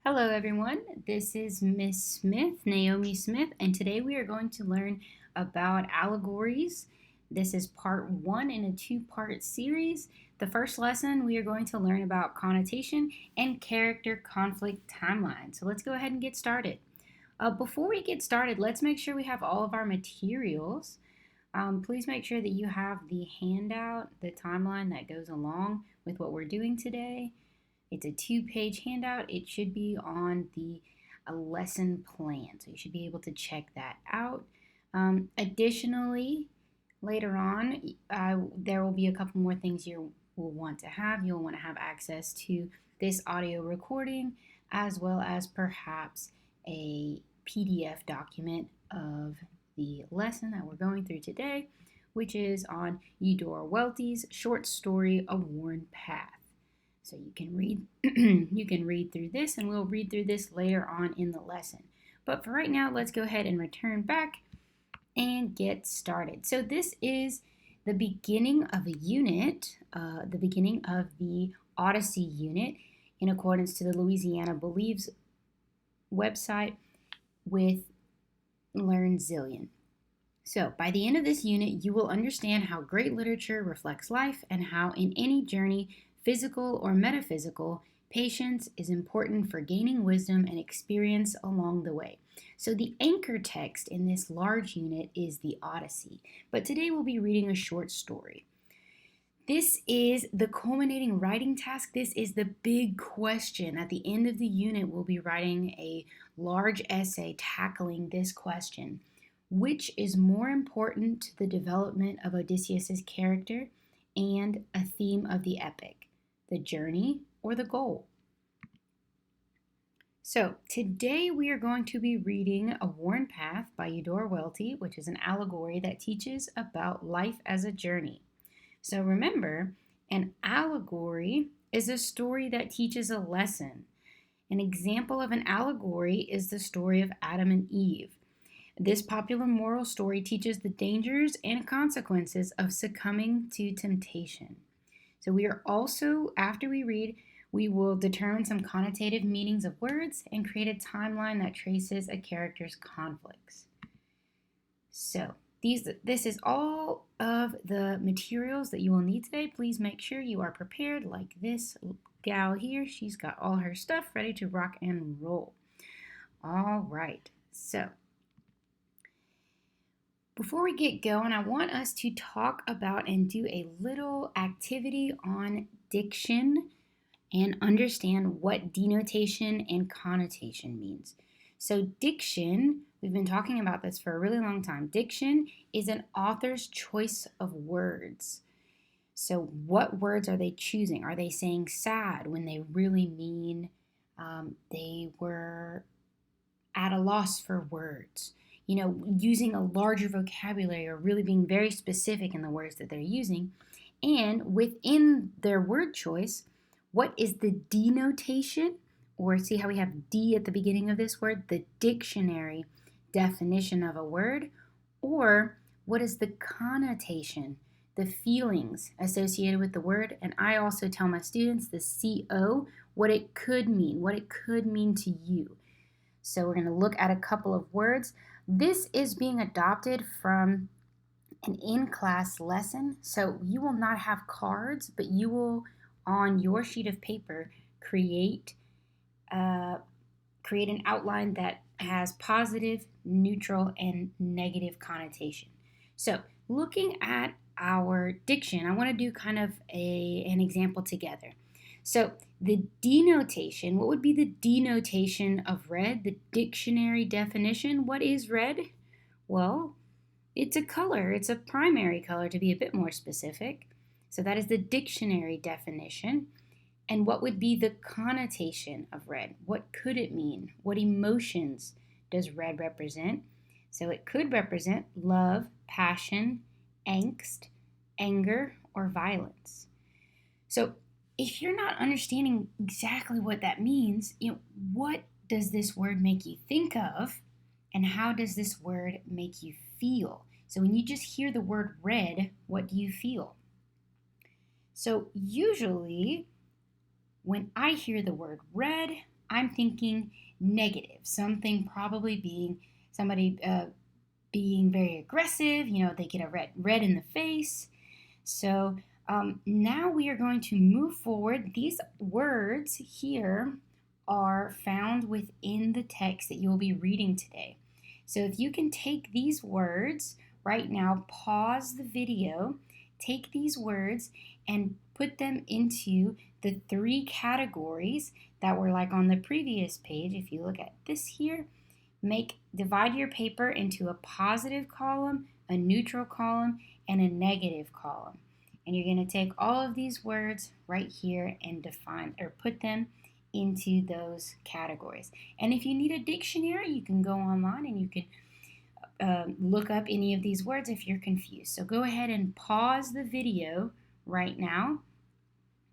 Hello everyone, this is Miss Smith, Naomi Smith, and today we are going to learn about allegories. This is part one in a two-part series. The first lesson we are going to learn about connotation and character conflict timeline. So let's go ahead and get started. Before we get started, let's make sure we have all of our materials. Please make sure that you have the handout, the timeline that goes along with what we're doing today. It's a two-page handout. It should be on the lesson plan, so you should be able to check that out. Additionally, later on, there will be a couple more things you will want to have. You'll want to have access to this audio recording, as well as perhaps a PDF document of the lesson that we're going through today, which is on Eudora Welty's short story, A Worn Path. So you can read through this, and we'll read through this later on in the lesson. But for right now, let's go ahead and return back and get started. So this is the beginning of a unit, the beginning of the Odyssey unit, in accordance to the Louisiana Believes website with Learn Zillion. So by the end of this unit, you will understand how great literature reflects life and how in any journey, physical or metaphysical, patience is important for gaining wisdom and experience along the way. So the anchor text in this large unit is the Odyssey, but today we'll be reading a short story. This is the culminating writing task. This is the big question. At the end of the unit, we'll be writing a large essay tackling this question. Which is more important to the development of Odysseus's character and a theme of the epic? The journey or the goal? So today we are going to be reading A Worn Path by Eudora Welty, which is an allegory that teaches about life as a journey. So remember, an allegory is a story that teaches a lesson. An example of an allegory is the story of Adam and Eve. This popular moral story teaches the dangers and consequences of succumbing to temptation. So we are also, after we read, we will determine some connotative meanings of words and create a timeline that traces a character's conflicts. So this is all of the materials that you will need today. Please make sure you are prepared like this gal here. She's got all her stuff ready to rock and roll. All right, so before we get going, I want us to talk about and do a little activity on diction and understand what denotation and connotation means. So diction, we've been talking about this for a really long time. Diction is an author's choice of words. So what words are they choosing? Are they saying sad when they really mean they were at a loss for words? Using a larger vocabulary or really being very specific in the words that they're using. And within their word choice, what is the denotation? Or see how we have D at the beginning of this word, the dictionary definition of a word? Or what is the connotation, the feelings associated with the word? And I also tell my students the CO, what it could mean to you. So we're going to look at a couple of words. This is being adopted from an in-class lesson. So you will not have cards, but you will, on your sheet of paper, create an outline that has positive, neutral, and negative connotation. So looking at our diction, I want to do kind of an example together. So the denotation, what would be the denotation of red? The dictionary definition, what is red? Well, it's a color. It's a primary color to be a bit more specific. So that is the dictionary definition. And what would be the connotation of red? What could it mean? What emotions does red represent? So it could represent love, passion, angst, anger, or violence. So if you're not understanding exactly what that means, what does this word make you think of, and how does this word make you feel? So when you just hear the word red, what do you feel? So usually when I hear the word red, I'm thinking negative, something probably being somebody being very aggressive. They get a red in the face. So now we are going to move forward. These words here are found within the text that you'll be reading today. So if you can take these words right now, pause the video, take these words and put them into the 3 categories that were like on the previous page. If you look at this here, divide your paper into a positive column, a neutral column, and a negative column. And you're going to take all of these words right here and define or put them into those categories. And if you need a dictionary, you can go online and you can look up any of these words if you're confused. So go ahead and pause the video right now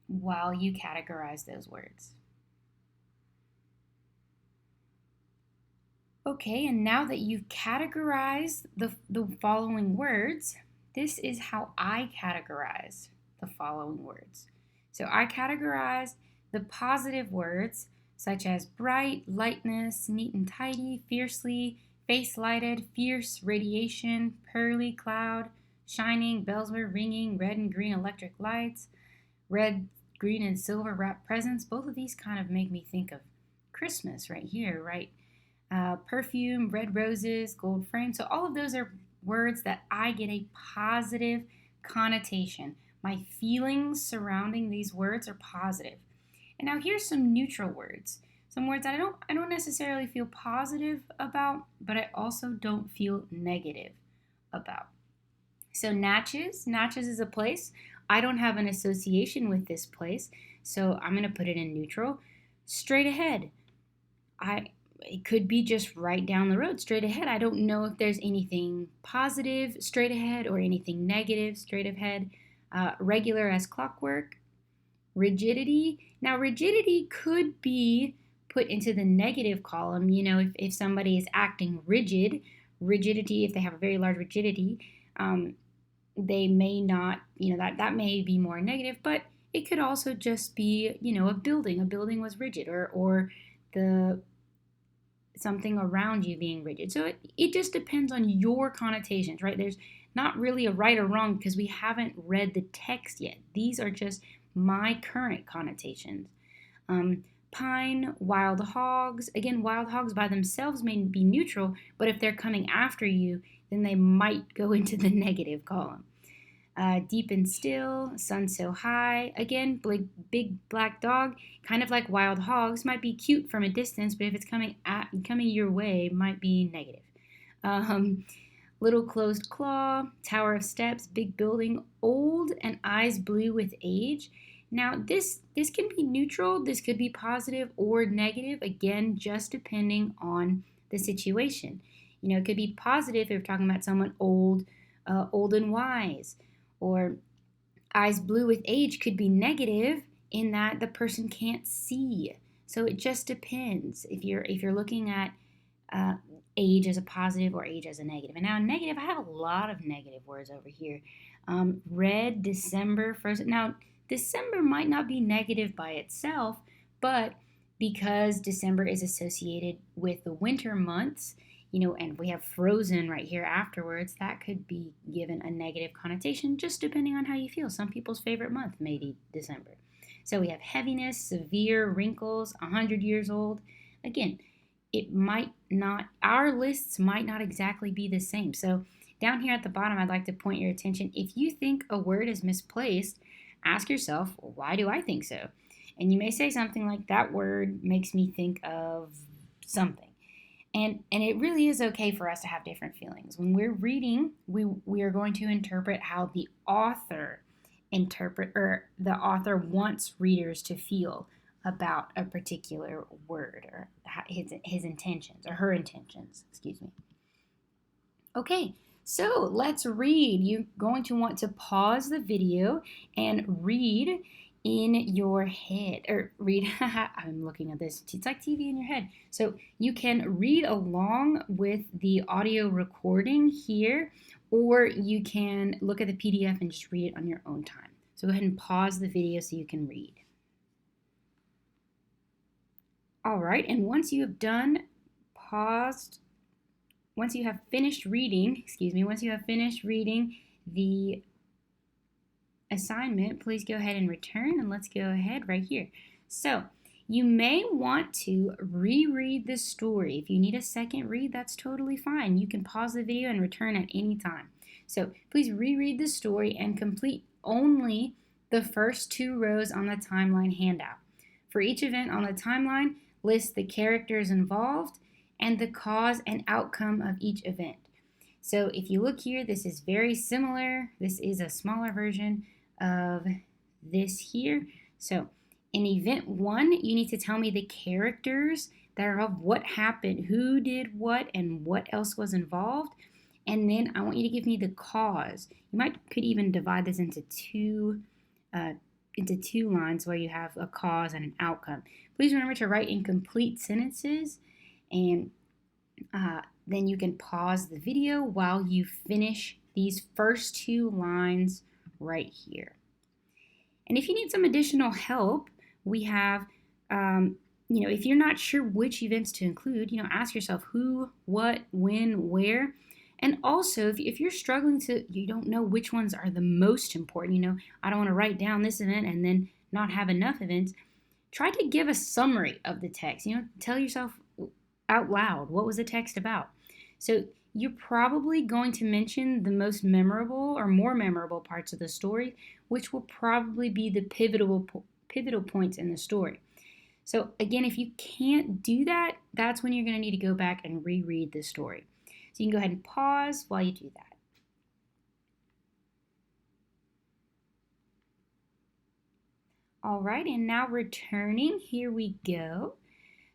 while you categorize those words. Okay, and now that you've categorized the following words, this is how I categorize the following words. So I categorize the positive words such as bright, lightness, neat and tidy, fiercely, face lighted, fierce, radiation, pearly, cloud, shining, bells were ringing, red and green electric lights, red, green, and silver wrapped presents. Both of these kind of make me think of Christmas right here, right? Perfume, red roses, gold frame. So all of those are words that I get a positive connotation. My feelings surrounding these words are positive. And now here's some neutral words. Some words that I don't necessarily feel positive about, but I also don't feel negative about. So Natchez is a place. I don't have an association with this place, so I'm going to put it in neutral. Straight ahead. It could be just right down the road, straight ahead. I don't know if there's anything positive straight ahead or anything negative straight ahead. Regular as clockwork. Rigidity. Now, rigidity could be put into the negative column. If somebody is acting rigidity, if they have a very large rigidity, they may not, that may be more negative, but it could also just be, a building. A building was rigid, or something around you being rigid. So it just depends on your connotations, right? There's not really a right or wrong because we haven't read the text yet. These are just my current connotations. Pine, wild hogs. Again, wild hogs by themselves may be neutral, but if they're coming after you, then they might go into the negative column. Deep and still, sun so high. Again, big black dog, kind of like wild hogs, might be cute from a distance, but if it's coming your way, might be negative. Little closed claw, tower of steps, big building, old, and eyes blue with age. Now this can be neutral, this could be positive or negative, again, just depending on the situation. It could be positive if we're talking about someone old and wise. Or eyes blue with age could be negative in that the person can't see. So it just depends if you're looking at age as a positive or age as a negative. And now negative, I have a lot of negative words over here. Red, December, frozen. Now December might not be negative by itself, but because December is associated with the winter months, and we have frozen right here afterwards, that could be given a negative connotation just depending on how you feel. Some people's favorite month may be December. So we have heaviness, severe, wrinkles, 100 years old. Again, our lists might not exactly be the same. So down here at the bottom, I'd like to point your attention. If you think a word is misplaced, ask yourself, why do I think so? And you may say something like, that word makes me think of something. And it really is okay for us to have different feelings. When we're reading, we are going to interpret how the author wants readers to feel about a particular word or his intentions or her intentions, excuse me. Okay, so let's read. You're going to want to pause the video and read in your head, or read, I'm looking at this, it's like TV in your head. So you can read along with the audio recording here, or you can look at the PDF and just read it on your own time. So go ahead and pause the video so you can read. All right, and once you have finished reading the assignment, please go ahead and return, and let's go ahead right here. So you may want to reread the story. If you need a second read, that's totally fine. You can pause the video and return at any time. So please reread the story and complete only the first 2 rows on the timeline handout. For each event on the timeline, list the characters involved and the cause and outcome of each event. So if you look here, this is very similar. This is a smaller version of this here. So in event 1, you need to tell me the characters that are of what happened, who did what, and what else was involved. And then I want you to give me the cause. You could even divide this into two lines where you have a cause and an outcome. Please remember to write in complete sentences, and then you can pause the video while you finish these first 2 lines right here. And if you need some additional help, we have, if you're not sure which events to include, ask yourself who, what, when, where. And also, if you're struggling you don't know which ones are the most important, I don't want to write down this event and then not have enough events, try to give a summary of the text. Tell yourself out loud, what was the text about? So you're probably going to mention the most memorable or more memorable parts of the story, which will probably be the pivotal points in the story. So again, if you can't do that, that's when you're going to need to go back and reread the story. So you can go ahead and pause while you do that. All right, and now returning, here we go.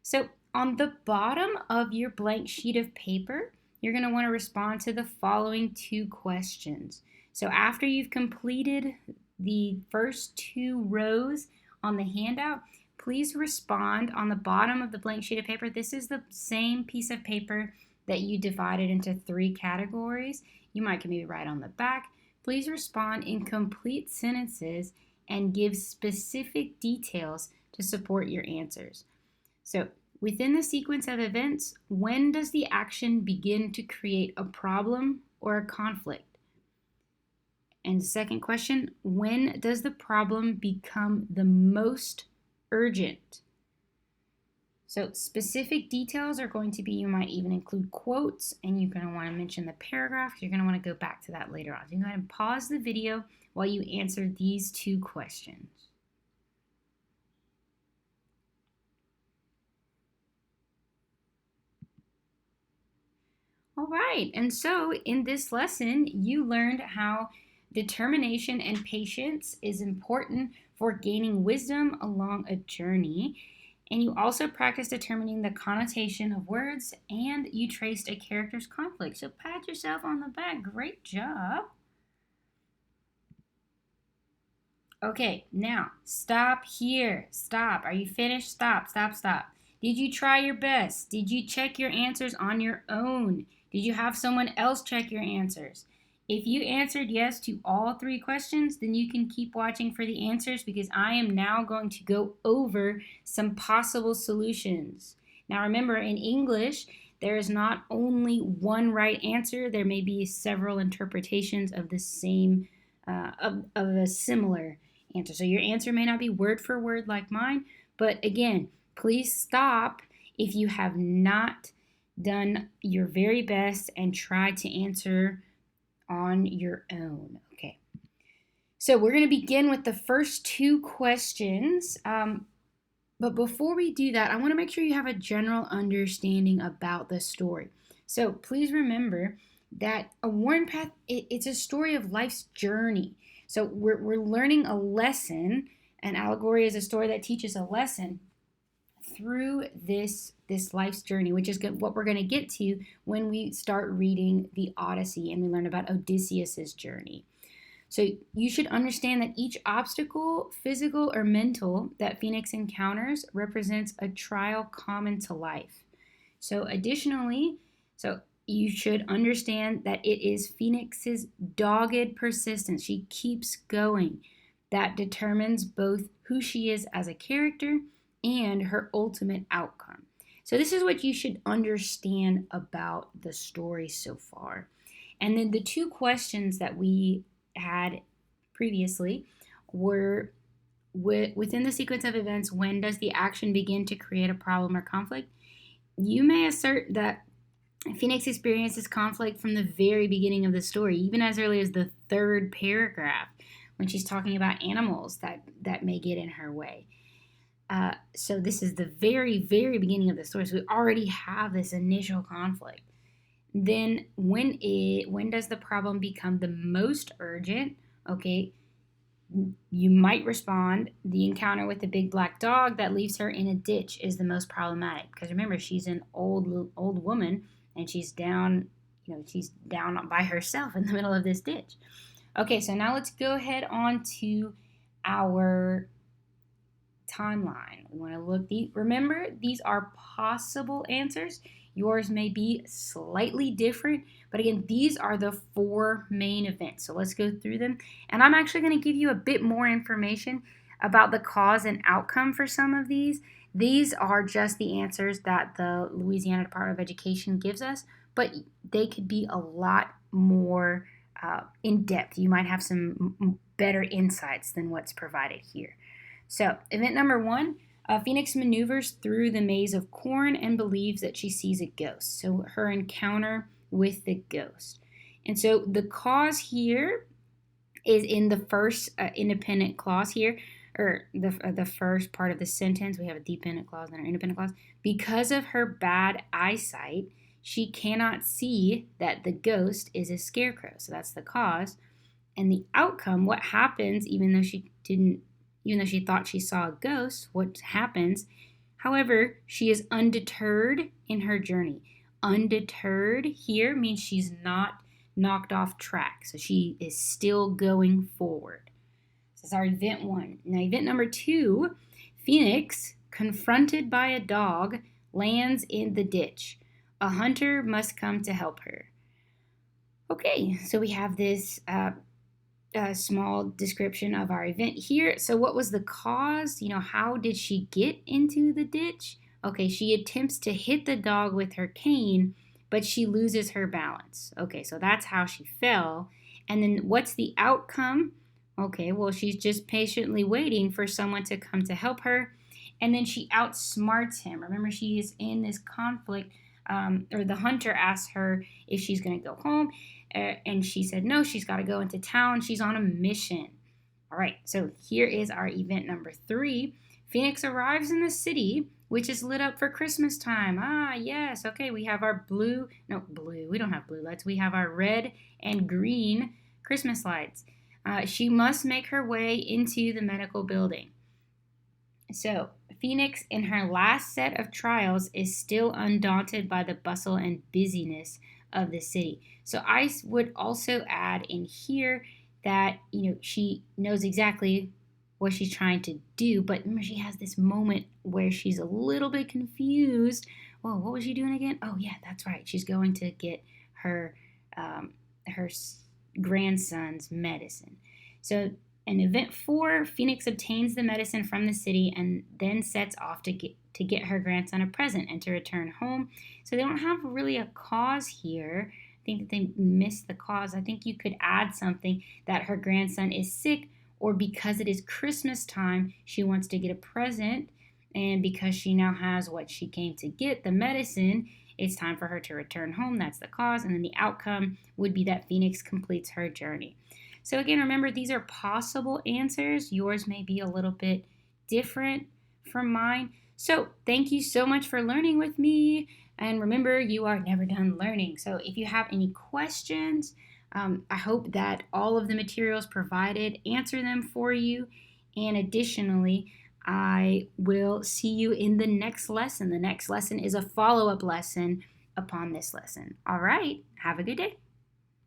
So on the bottom of your blank sheet of paper, you're going to want to respond to the following 2 questions. So after you've completed the first 2 rows on the handout, please respond on the bottom of the blank sheet of paper. This is the same piece of paper that you divided into 3 categories. You might maybe write on the back. Please respond in complete sentences and give specific details to support your answers. So within the sequence of events, when does the action begin to create a problem or a conflict? And the second question, when does the problem become the most urgent? So specific details are going to be, you might even include quotes, and you're going to want to mention the paragraph. You're going to want to go back to that later on. So you can go ahead and pause the video while you answer these 2 questions. All right, and so in this lesson, you learned how determination and patience is important for gaining wisdom along a journey. And you also practiced determining the connotation of words, and you traced a character's conflict. So pat yourself on the back. Great job. Okay, now stop here. Stop. Are you finished? Stop. Did you try your best? Did you check your answers on your own? Did you have someone else check your answers? If you answered yes to all 3 questions, then you can keep watching for the answers, because I am now going to go over some possible solutions. Now remember, in English, there is not only one right answer. There may be several interpretations of the same, of a similar answer. So your answer may not be word for word like mine, but again, please stop if you have not done your very best and try to answer on your own. Okay, so we're going to begin with the first 2 questions. But before we do that, I want to make sure you have a general understanding about the story. So please remember that a worn path, it's a story of life's journey. So we're learning a lesson. An allegory is a story that teaches a lesson through this life's journey, which is what we're going to get to when we start reading the Odyssey and we learn about Odysseus's journey. So you should understand that each obstacle, physical or mental, that Phoenix encounters represents a trial common to life. So additionally, you should understand that it is Phoenix's dogged persistence. She keeps going. That determines both who she is as a character and her ultimate outcome. So this is what you should understand about the story so far. And then the two questions that we had previously were within the sequence of events, when does the action begin to create a problem or conflict? You may assert that Phoenix experiences conflict from the very beginning of the story, even as early as the third paragraph, when she's talking about animals that may get in her way. So this is the very, very beginning of the story. So we already have this initial conflict. Then when does the problem become the most urgent? Okay, you might respond, the encounter with the big black dog that leaves her in a ditch is the most problematic. Because remember, she's an old woman and she's down by herself in the middle of this ditch. Okay, so now let's go ahead on to our timeline. We want to look, remember, these are possible answers. Yours may be slightly different, but again, these are the four main events. So let's go through them. And I'm actually going to give you a bit more information about the cause and outcome for some of these. These are just the answers that the Louisiana Department of Education gives us, but they could be a lot more in depth. You might have some better insights than what's provided here. So, event number one, Phoenix maneuvers through the maze of corn and believes that she sees a ghost. So, her encounter with the ghost. And so, the cause here is in the first independent clause here, or the first part of the sentence. We have a dependent clause and an independent clause. Because of her bad eyesight, she cannot see that the ghost is a scarecrow. So, that's the cause. And the outcome, what happens, even though she thought she saw a ghost, what happens? However, she is undeterred in her journey. Undeterred here means she's not knocked off track. So she is still going forward. This is our event one. Now, event number two, Phoenix, confronted by a dog, lands in the ditch. A hunter must come to help her. Okay, so we have this a small description of our event here. So what was the cause? How did she get into the ditch? Okay, she attempts to hit the dog with her cane, but she loses her balance. Okay, so that's how she fell. And then what's the outcome? Okay, well, she's just patiently waiting for someone to come to help her. And then she outsmarts him. Remember, she is in this conflict, or the hunter asks her if she's going to go home. And she said no, she's got to go into town. She's on a mission. All right, so here is our event number three. Phoenix arrives in the city, which is lit up for Christmas time. Ah, yes. Okay, we have our we don't have blue lights. We have our red and green Christmas lights. She must make her way into the medical building. So, Phoenix, in her last set of trials, is still undaunted by the bustle and busyness of the city. So I would also add in here that, she knows exactly what she's trying to do, but remember, she has this moment where she's a little bit confused. Whoa, what was she doing again? Oh, yeah, that's right. She's going to get her grandson's medicine. So in event 4, Phoenix obtains the medicine from the city and then sets off to get her grandson a present and to return home. So they don't have really a cause here. I think that they missed the cause. I think you could add something that her grandson is sick, or because it is Christmas time, she wants to get a present, and because she now has what she came to get, the medicine, it's time for her to return home. That's the cause. And then the outcome would be that Phoenix completes her journey. So again, remember, these are possible answers. Yours may be a little bit different from mine. So thank you so much for learning with me. And remember, you are never done learning. So if you have any questions, I hope that all of the materials provided answer them for you. And additionally, I will see you in the next lesson. The next lesson is a follow-up lesson upon this lesson. All right, have a good day.